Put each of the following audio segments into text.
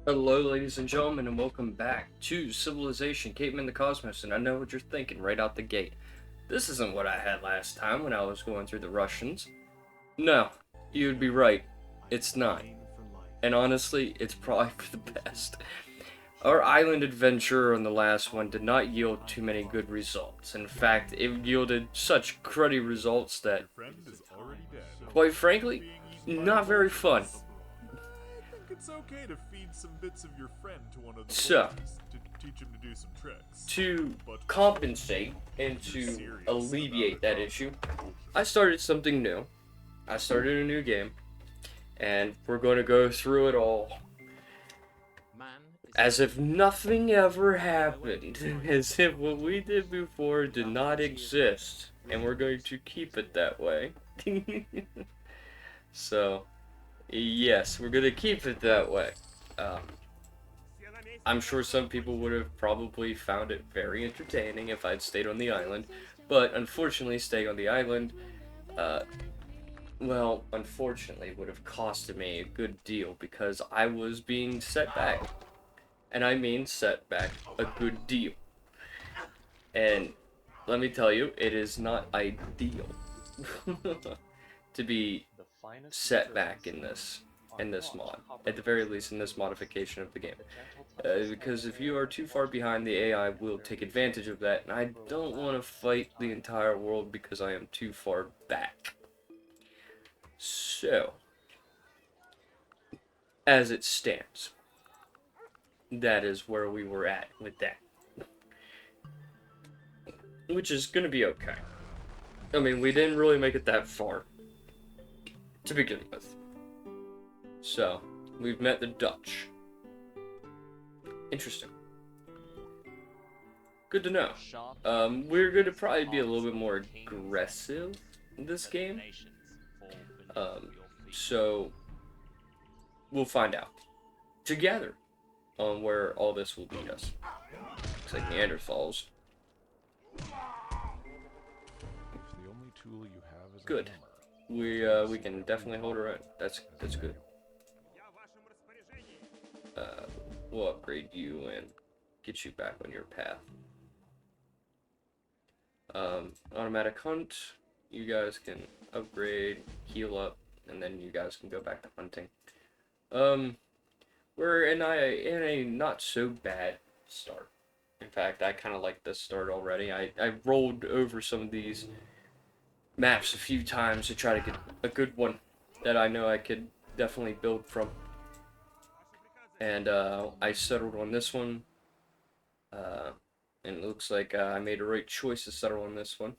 Hello, ladies and gentlemen, and welcome back to Civilization Caveman the Cosmos. And I know what you're thinking right out the gate. This isn't what I had last time when I was going through the Russians. No, you'd be right. It's not. And honestly, it's probably for the best. Our island adventure on the last one did not yield too many good results. In fact, it yielded such cruddy results that, quite frankly, not very fun. I think it's okay to feed some bits of your friend to one of the So, boys to teach him to do some tricks. to But compensate and to serious alleviate about that it. issue, I started something new. I started a new game, and we're going to go through it all as if nothing ever happened, as if what we did before did not exist, and we're going to keep it that way. So, yes, we're going to keep it that way. Um, I'm sure some people would have probably found it very entertaining if I'd stayed on the island, but unfortunately, staying on the island, uh, well, unfortunately, would have costed me a good deal because I was being set back. And I mean set back a good deal. And let me tell you, it is not ideal to be set back in this mod, at the very least in this modification of the game. Because if you are too far behind, the AI will take advantage of that, and I don't want to fight the entire world because I am too far back. So, as it stands, that is where we were at with that. Which is gonna be okay. I mean, we didn't really make it that far to begin with. So, we've met the Dutch. Interesting. Good to know. We're gonna probably be a little bit more aggressive in this game. So, we'll find out together on where all this will lead us. Looks like Neanderthals. Good. We can definitely hold our own. That's good. We'll upgrade you and get you back on your path. Automatic hunt. You guys can upgrade, heal up, and then you guys can go back to hunting. We're in a not so bad start. In fact, I kind of like this start already. I rolled over some of these maps a few times to try to get a good one that I know I could definitely build from. And I settled on this one. And it looks like I made a right choice to settle on this one.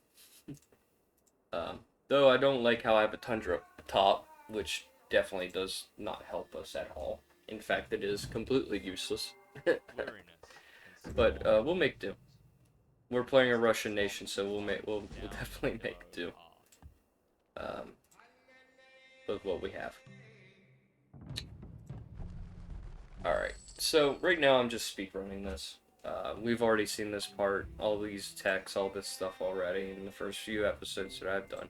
Though I don't like how I have a tundra up top, which definitely does not help us at all. In fact, it is completely useless. But we'll make do. We're playing a Russian nation, so we'll definitely make do. With what we have. Alright, so right now I'm just speedrunning this. We've already seen this part, all these techs, all this stuff already in the first few episodes that I've done.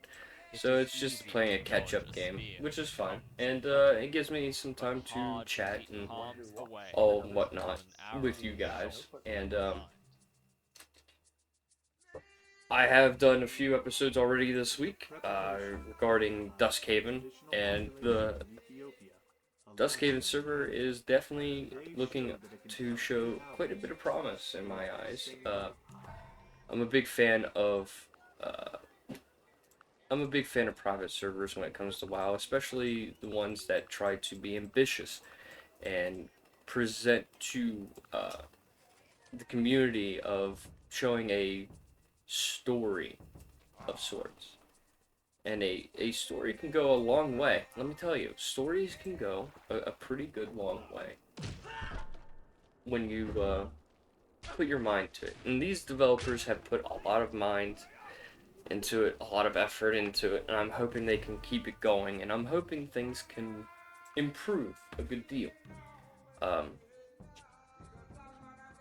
So it's just playing a catch-up game, which is fine. And it gives me some time to chat and all whatnot with you guys. And I have done a few episodes already this week regarding Duskhaven, and the Duskhaven server is definitely looking to show quite a bit of promise in my eyes. I'm a big fan of private servers when it comes to WoW, especially the ones that try to be ambitious and present to the community of showing a story of sorts. And a story can go a long way. Let me tell you, stories can go a pretty good long way when you put your mind to it. And these developers have put a lot of mind into it, a lot of effort into it, and I'm hoping they can keep it going, and I'm hoping things can improve a good deal.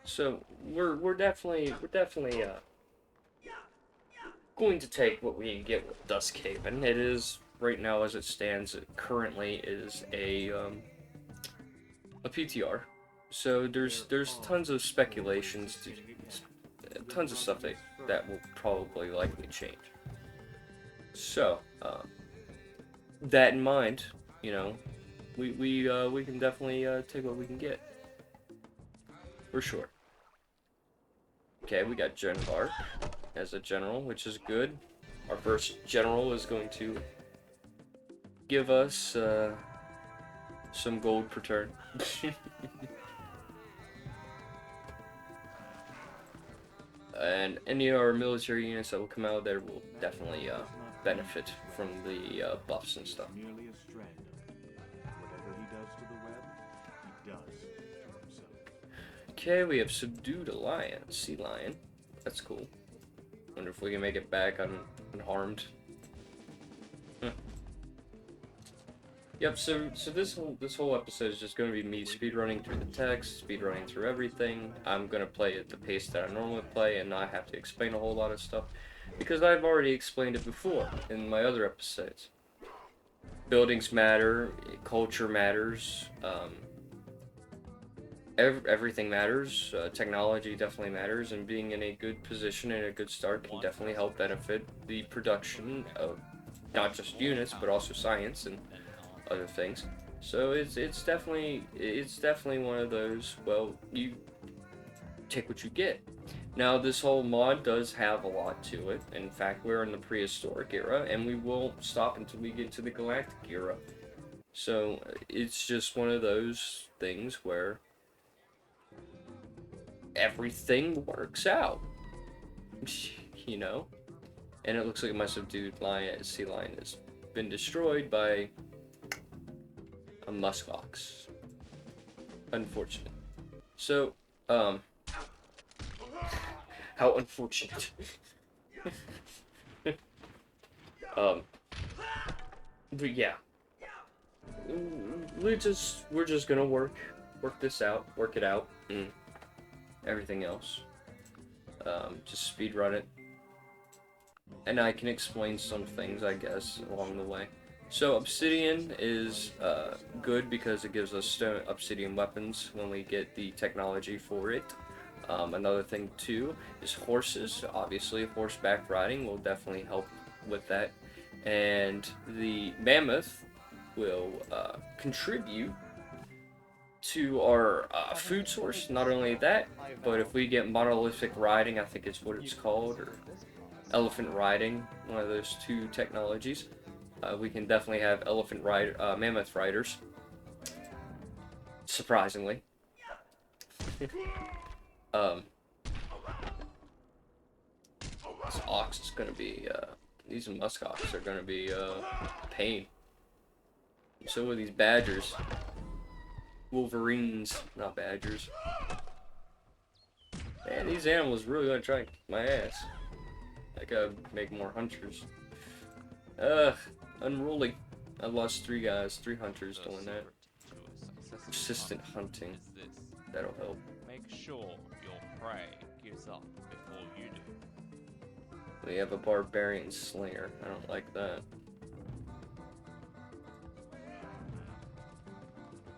So we're definitely going to take what we can get with Duskhaven. It is right now, as it stands, it currently is a PTR. So there's tons of speculations, tons of stuff that will probably likely change. So that in mind, you know, we can definitely take what we can get for sure. Okay, we got Gen Bark as a general, which is good. Our first general is going to give us some gold per turn. And any of our military units that will come out there will definitely benefit from the buffs and stuff. Merely a strand. Whatever he does to the web, he does to himself. Okay, we have subdued a lion, sea lion. That's cool. Wonder if we can make it back unharmed. Yep. So this whole episode is just going to be me speedrunning through the text, speedrunning through everything. I'm gonna play at the pace that I normally play and not have to explain a whole lot of stuff because I've already explained it before in my other episodes. Buildings matter, culture matters, everything matters. Technology definitely matters, and being in a good position and a good start can definitely help benefit the production of not just units but also science and other things. So it's definitely one of those. Well, you take what you get. Now this whole mod does have a lot to it. In fact, we're in the prehistoric era, and we won't stop until we get to the galactic era. So it's just one of those things where everything works out, you know. And it looks like my subdued sea lion has been destroyed by a muskox. Unfortunate. So, how unfortunate. But yeah, we're just gonna work this out, work it out, and everything else. Just speed run it, and I can explain some things, I guess, along the way. So obsidian is good because it gives us stone obsidian weapons when we get the technology for it. Another thing too is horses. Obviously, horseback riding will definitely help with that, and the mammoth will contribute to our food source. Not only that, but if we get monolithic riding, I think it's what it's called, or elephant riding, one of those two technologies. We can definitely have mammoth riders. Surprisingly. This ox is gonna be, these muskox are gonna be, pain. So are these badgers. Wolverines, not badgers. Man, these animals really gonna try and kick my ass. I gotta make more hunters. Ugh, unruly. I lost 3 guys, 3 hunters doing that. Persistent hunting. That'll help. Make sure your prey gives up before you do. We have a barbarian slinger. I don't like that.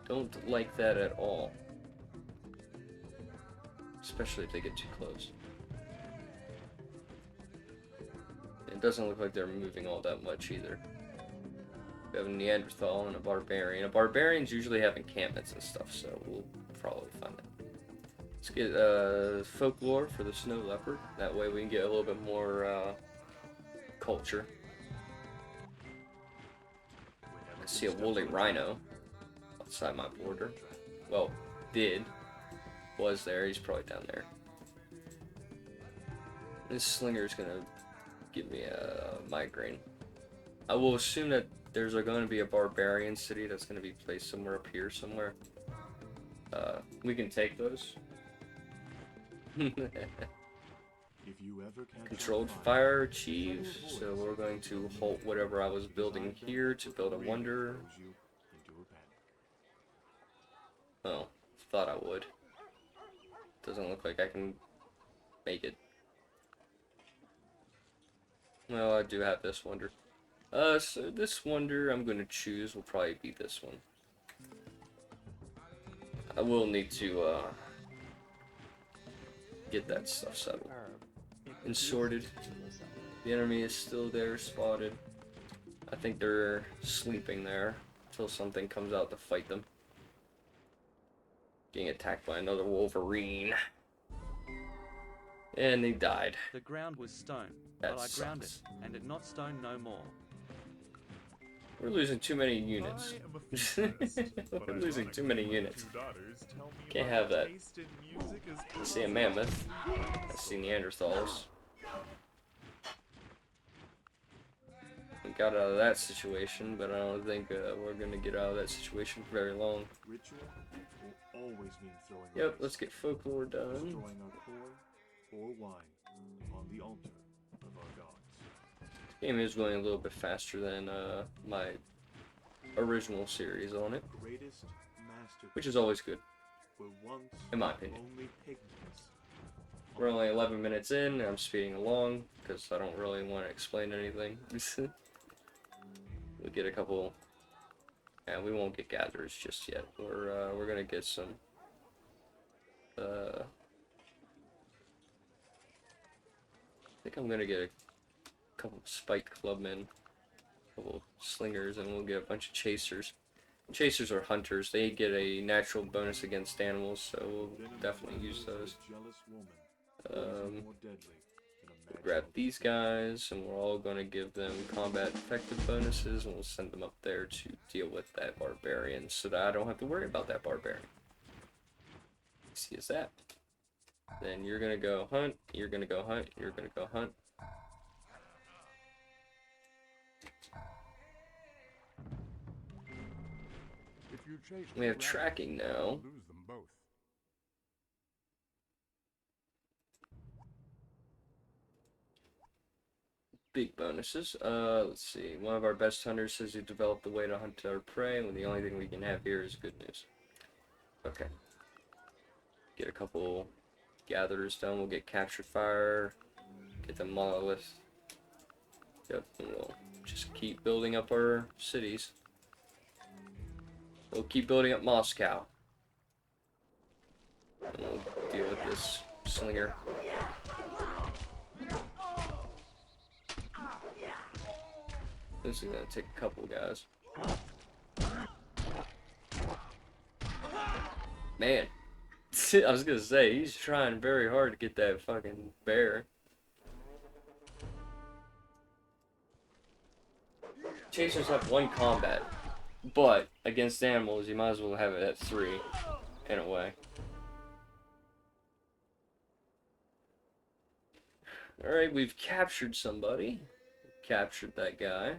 Don't like that at all. Especially if they get too close. It doesn't look like they're moving all that much either. We have a Neanderthal and a barbarian. Barbarians usually have encampments and stuff, so we'll probably find it. Let's get folklore for the snow leopard. That way we can get a little bit more culture. I see a woolly rhino outside my border. Well, was there. He's probably down there. This slinger's gonna give me a migraine. I will assume that there's going to be a barbarian city that's going to be placed somewhere up here somewhere. We can take those. Controlled fire achieved, so we're going to halt whatever I was building here to build a wonder. Oh, thought I would. Doesn't look like I can make it. Well, I do have this wonder. So this wonder I'm gonna choose will probably be this one. I will need to get that stuff settled and sorted. The enemy is still there, spotted. I think they're sleeping there until something comes out to fight them. Getting attacked by another Wolverine. And he died. The ground was stone, That but I ground it, sucks. and it not stone no more. We're losing too many units. I am a futurist, but We're losing too many ironically, my units. 2 daughters tell me Can't my have that. taste in music is I see a mammoth. I see Neanderthals. We got out of that situation, but I don't think we're gonna get out of that situation for very long. Ritual will always mean throwing Yep, rice, let's get folklore done. destroying our corn or wine on the altar of our gods. Game is going a little bit faster than my original series on it, Greatest masterpiece which is always good. were once in my opinion. only pigments. We're only 11 minutes in, and I'm speeding along because I don't really want to explain anything. We'll get a couple, and we won't get gatherers just yet. We're gonna get some. I think I'm gonna get a couple spiked clubmen, a couple slingers, and we'll get a bunch of chasers. Chasers are hunters. They get a natural bonus against animals, so we'll definitely use those. Jealous woman, more deadly than a We'll grab these guys, and we're all going to give them combat effective bonuses, and we'll send them up there to deal with that barbarian, so that I don't have to worry about that barbarian. Easy as that. Then you're going to go hunt, you're going to go hunt, you're going to go hunt. If you chase We have the rabbit, tracking now. you'll lose them both. Big bonuses. Let's see. One of our best hunters says you developed the way to hunt our prey, and the only thing we can have here is good news. Okay. Get a couple gatherers done. We'll get captured fire. Get the monolith. Yep, and we'll just keep building up our cities. We'll keep building up Moscow. And we'll deal with this slinger. This is gonna take a couple guys. Man. I was gonna say, he's trying very hard to get that fucking bear. Chasers have 1 combat, but against animals, you might as well have it at 3, in a way. Alright, we've captured somebody. Captured that guy.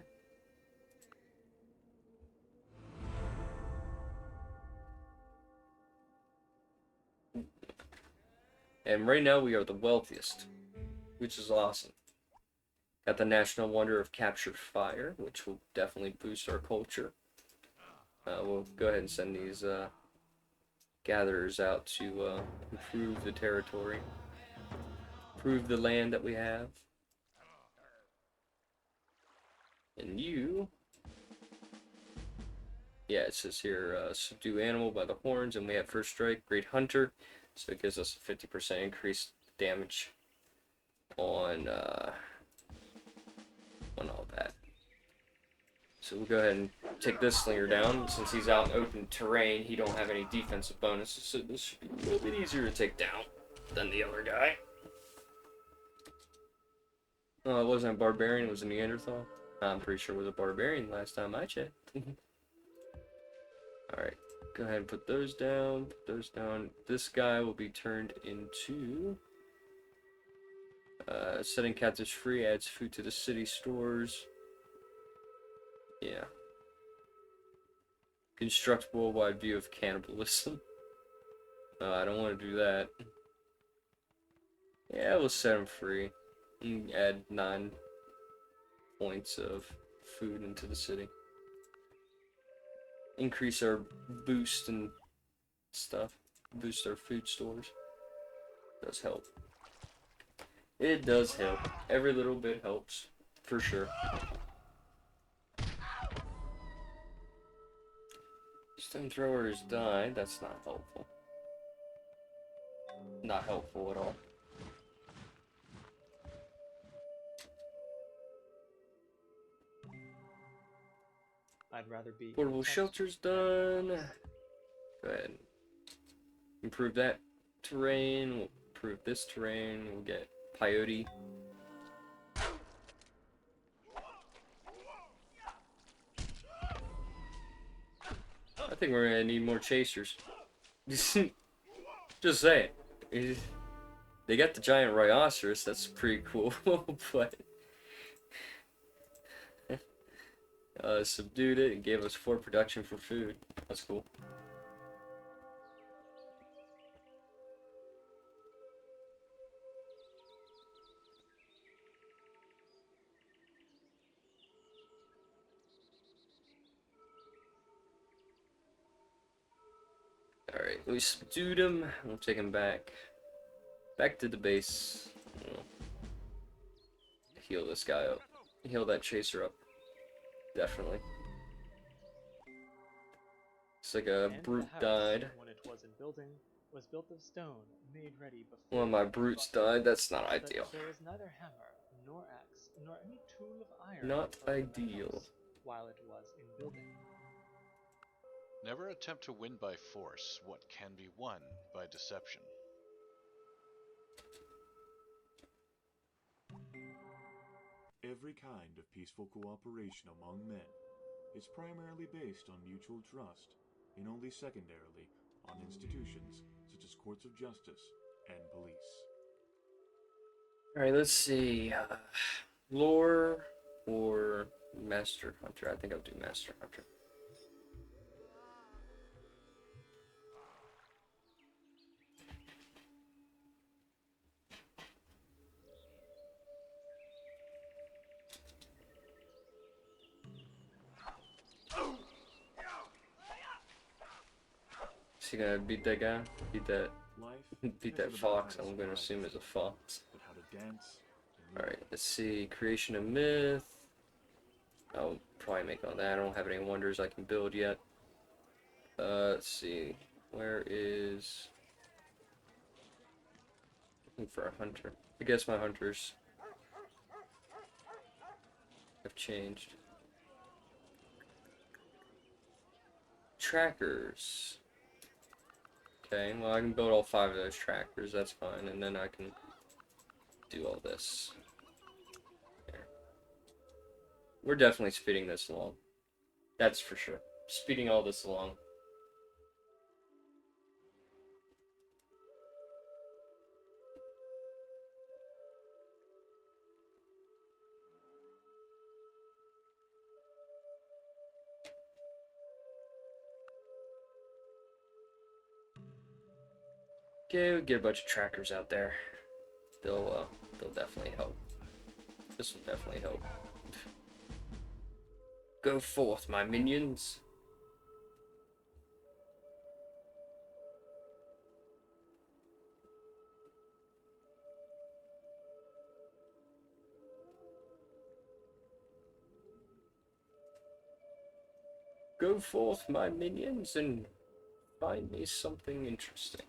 And right now we are the wealthiest, which is awesome. Got the National Wonder of Captured Fire, which will definitely boost our culture. We'll go ahead and send these gatherers out to improve the territory, improve the land that we have. And you, yeah, it says here, subdue animal by the horns, and we have first strike, great hunter, so it gives us a 50% increased damage on all that. So we'll go ahead and take this slinger down. Since he's out in open terrain, he don't have any defensive bonuses, so this should be a little bit easier to take down than the other guy. Oh, it wasn't a barbarian, it was a Neanderthal. I'm pretty sure it was a barbarian last time I checked. Alright, go ahead and put those down, This guy will be turned into... setting captives free, adds food to the city stores. Yeah. Construct worldwide view of cannibalism. I don't want to do that. Yeah, we'll set him free. And add 9 points of food into the city. Increase our boost and stuff. Boost our food stores. Does help. It does help. Every little bit helps. For sure. Stone throwers died. That's not helpful. Not helpful at all. I'd rather be Portable protect shelters than done. force. Go ahead. Improve that terrain. We'll improve this terrain. We'll get peyote. I think we're gonna need more chasers. Just saying. They got the giant rhinoceros. That's pretty cool. But subdued it and gave us 4 production for food. That's cool. Alright, we subdued him. We'll take him back. Back to the base. We'll heal this guy up. Heal that chaser up. Definitely. It's like a And brute the house, died. when it was in building, was built of stone, made ready before One of my it was brutes busted, died. That's not so that ideal. there was neither hammer, nor axe, nor any tool of iron Not thrown in the ideal. house while it was in building. Never attempt to win by force what can be won by deception. Every kind of peaceful cooperation among men is primarily based on mutual trust, and only secondarily on institutions such as courts of justice and police. Alright, let's see. Lore or Master Hunter? I think I'll do Master Hunter. Is he gonna beat that guy? Beat that Life beat isn't that about fox? how to I'm gonna survive, assume it's a fox. but how to dance and live. Alright, let's see. Creation of myth. I'll probably make all that. I don't have any wonders I can build yet. Let's see. Where is... Looking for a hunter. I guess my hunters have changed. Trackers. Okay, well I can build all 5 of those trackers, that's fine, and then I can do all this. There. We're definitely speeding this along. That's for sure. Speeding all this along. Okay, we'll get a bunch of trackers out there. They'll definitely help. This will definitely help. Go forth, my minions. Go forth, my minions, and find me something interesting.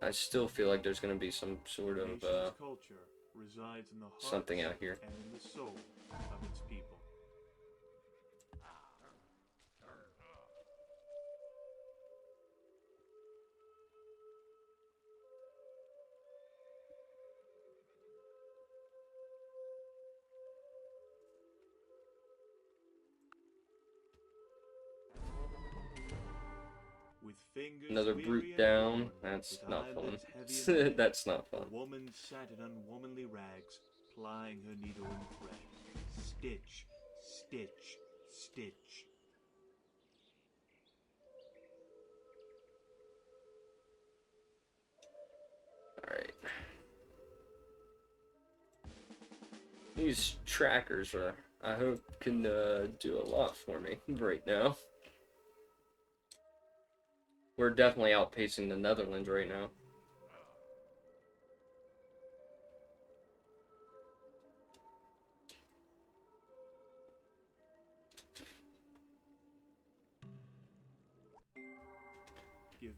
I still feel like there's gonna be some sort A of nation's culture resides in the hearts something out here. and in the soul of its people. With fingers Another weary brute and down. worn, That's with not fun. eyelids heavy and That's not a fun. woman sat in unwomanly rags, plying her needle and thread. Stitch, stitch, stitch. Alright. These trackers are, I hope, can do a lot for me right now. We're definitely outpacing the Netherlands right now.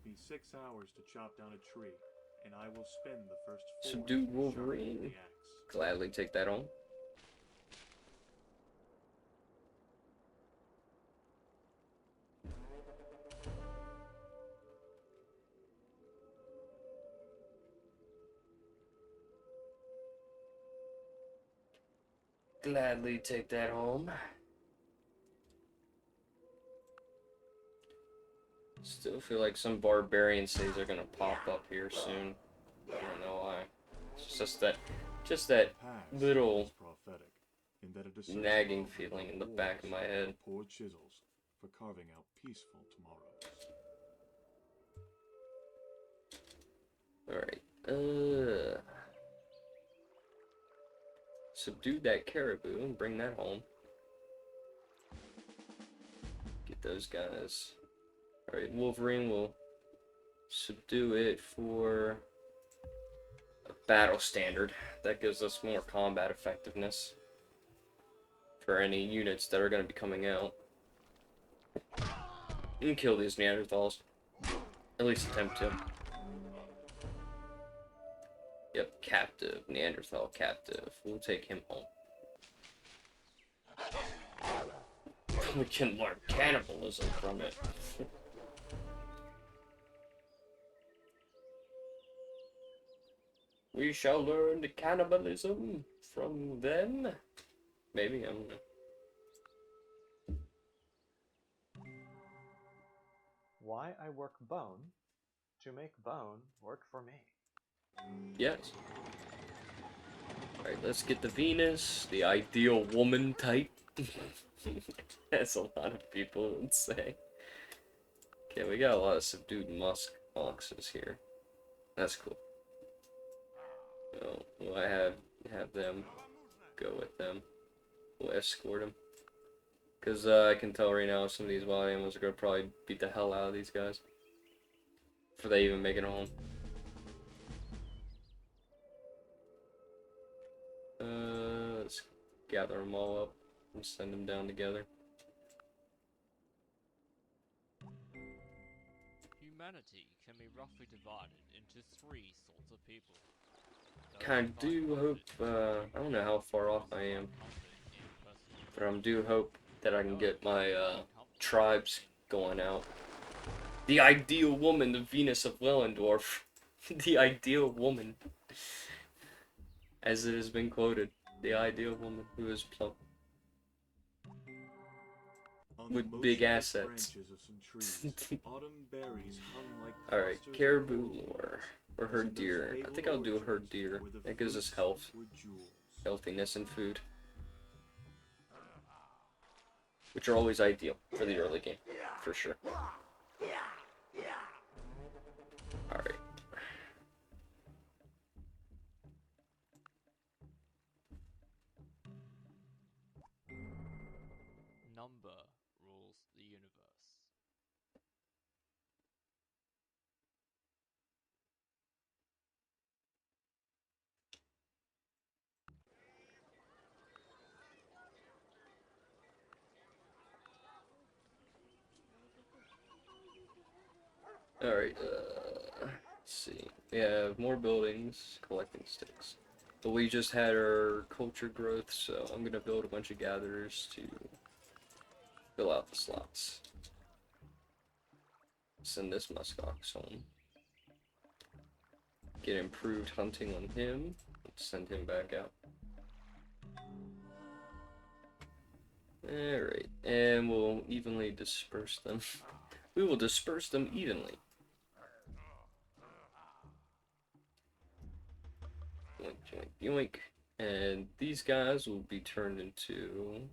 me 6 hours to chop down a tree, and I will spend the first 4 Subdued sharpening Wolverine. the axe. Gladly take that on. Gladly take that home. Still feel like some barbarian cities are gonna pop up here soon. I don't know why. It's just that Past little is prophetic, in that it is nagging feeling in the back of my head. Poor chisels for carving out peaceful tomorrows. Alright, subdue that caribou and bring that home. Get those guys. Alright, Wolverine will subdue it for a battle standard. That gives us more combat effectiveness for any units that are going to be coming out. And kill these Neanderthals. At least attempt to. Yep, captive. Neanderthal captive. We'll take him home. We can learn cannibalism from it. We shall learn the cannibalism from them. Maybe, I don't know. Why I work bone to make bone work for me. Yes. Alright, let's get the Venus, the ideal woman type. As a lot of people would say. Okay, we got a lot of subdued musk oxes here. That's cool. So, we'll have them go with them. We'll escort them. Because I can tell right now some of these wild animals are going to probably beat the hell out of these guys. Before they even make it home. Let's gather them all up and send them down together. Humanity can be roughly divided into 3 sorts of people. Kind of do hope, I don't know how far off I am, but I do hope that I can get my tribes going out. The ideal woman, the Venus of Willendorf. The ideal woman. As it has been quoted. The ideal woman who is plump. With big assets. Alright, caribou lore. Or herd deer. I think I'll do a herd deer. That gives us health. Healthiness and food. Which are always ideal for the early game. For sure. Alright. Number rules the universe. Alright, let's see. We have more buildings, collecting sticks. But we just had our culture growth, so I'm gonna build a bunch of gatherers to fill out the slots. Send this muskox home. Get improved hunting on him. Send him back out. Alright, and we'll evenly disperse them. We will disperse them evenly. Yoink, yoink, yoink. And these guys will be turned into...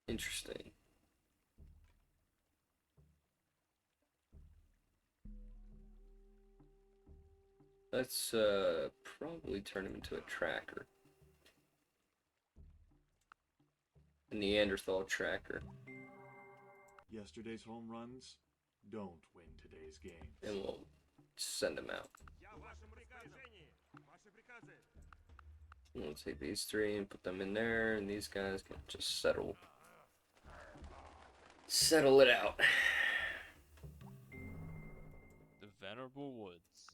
Interesting. Let's probably turn him into a tracker. A Neanderthal tracker. Yesterday's home runs don't win today's game. And we'll send him out. We'll take these three and put them in there, and these guys can just settle it out. The venerable woods,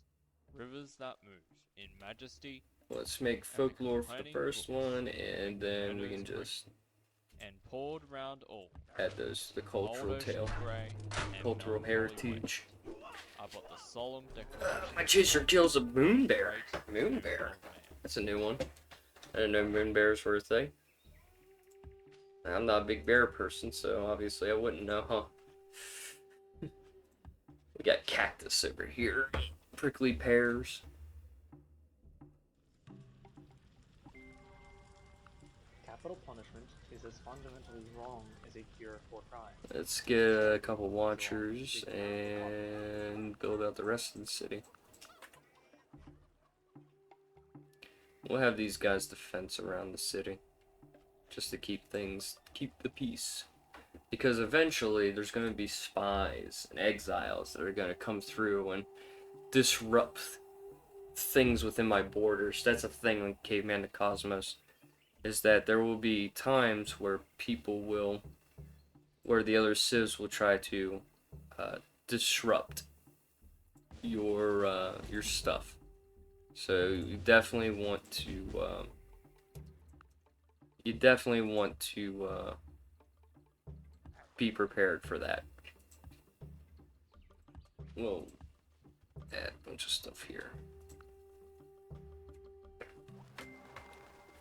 rivers that move in majesty Let's make folklore for the first one, and then we can just and poured round all. add those the Old cultural ocean tale, grey and cultural melancholy heritage. west. About the solemn declaration. My chaser kills a moon bear. Great Moon bear. That's a new one. I didn't know moon bears were a thing. I'm not a big bear person, so obviously I wouldn't know, huh? We got cactus over here. Prickly pears. Capital punishment is as fundamentally wrong as a cure for crime. Let's get a couple watchers and build out the rest of the city. We'll have these guys defense around the city, just to keep the peace. Because eventually there's going to be spies and exiles that are going to come through and disrupt things within my borders. That's a thing in Caveman the Cosmos, is that there will be times where where the other civs will try to disrupt your stuff. So you definitely want to be prepared for that. We'll add a bunch of stuff here.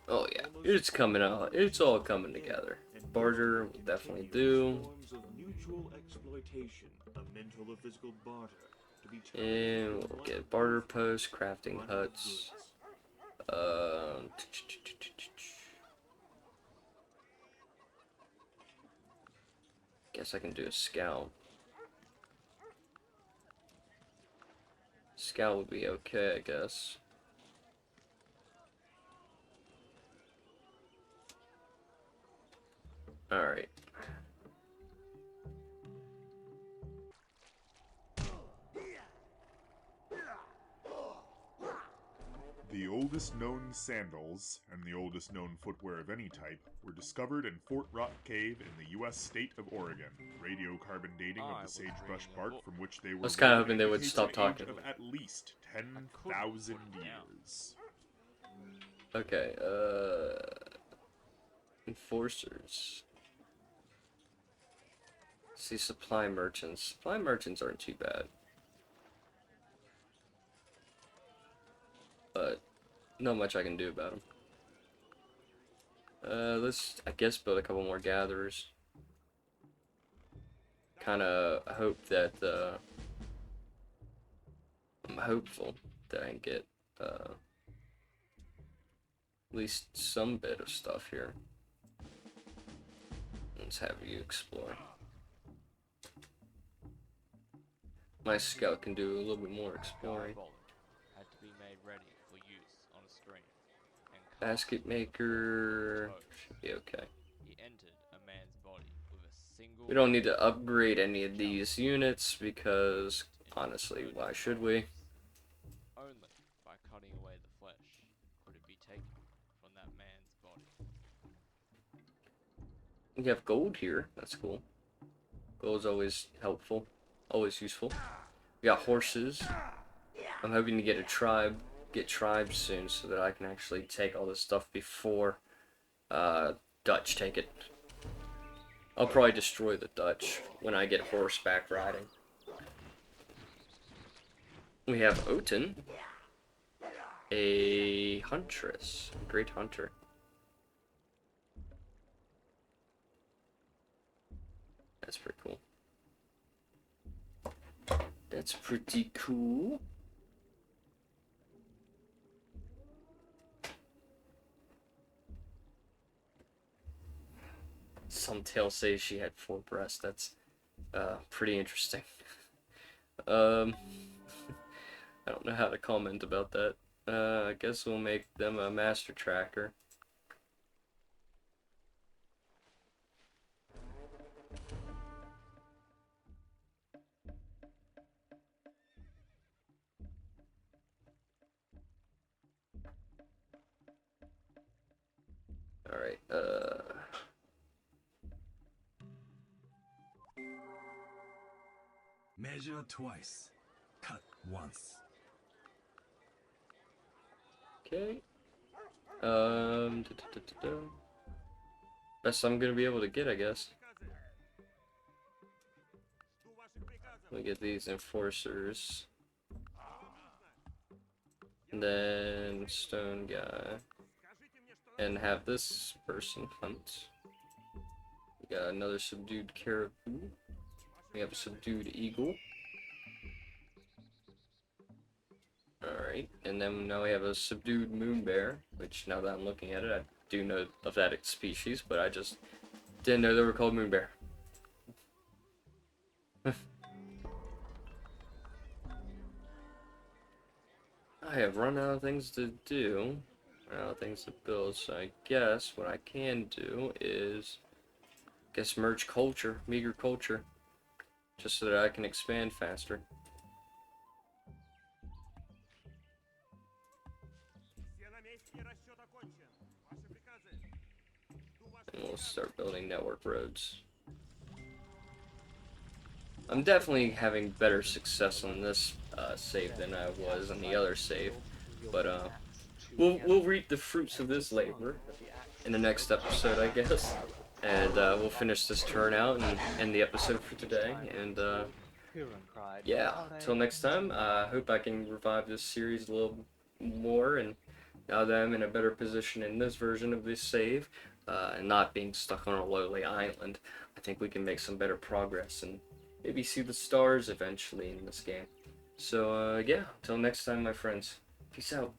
Oh yeah, it's coming out. It's all coming together. Barter will definitely do. Forms of mutual exploitation of mental or physical barter to be And we'll get barter posts, crafting huts. Guess I can do a scout. Scout would be okay, I guess. Alright. The oldest known sandals, and the oldest known footwear of any type, were discovered in Fort Rock Cave in the U.S. state of Oregon. Radiocarbon dating of the sagebrush bark from which they were was kinda woven hoping they would indicates stop an talking. age of at least 10,000 years. Okay, enforcers. See, supply merchants. Supply merchants aren't too bad. But not much I can do about them. Let's, I guess, build a couple more gatherers. Kind of hope that, I'm hopeful that I can get, at least some bit of stuff here. Let's have you explore. My scout can do a little bit more exploring. Had to be made ready for use on a string. And Basket maker should be okay. he entered a man's body with a single. We don't need to upgrade any of these units because, honestly, why should we? Only by cutting away the flesh could it be taken from that man's body. We have gold here. That's cool. Gold's always helpful. Always useful. We got horses. I'm hoping to get tribes soon so that I can actually take all this stuff before Dutch take it. I'll probably destroy the Dutch when I get horseback riding. We have Oten, a huntress, a great hunter. That's pretty cool. That's pretty cool. Some tales say she had 4 breasts. That's pretty interesting. I don't know how to comment about that. I guess we'll make them a master tracker. Alright, Measure twice, cut once. okay. Best I'm gonna be able to get, I guess. Let me get these enforcers. And then stone guy. And have this person hunt. We got another subdued caribou. We have a subdued eagle. Alright, and then now we have a subdued moon bear, which now that I'm looking at it, I do know of that species, but I just didn't know they were called moon bear. I have run out of things to do, run out of things to build, so I guess what I can do is, merge culture, meager culture, just so that I can expand faster. And we'll start building network roads. I'm definitely having better success on this save than I was on the other save, but we'll reap the fruits of this labor in the next episode, I guess, and we'll finish this turn out and end the episode for today. And yeah, till next time, I hope I can revive this series a little more, and now that I'm in a better position in this version of this save, and not being stuck on a lowly island, I think we can make some better progress and maybe see the stars eventually in this game. So yeah, till next time, my friends. Peace out.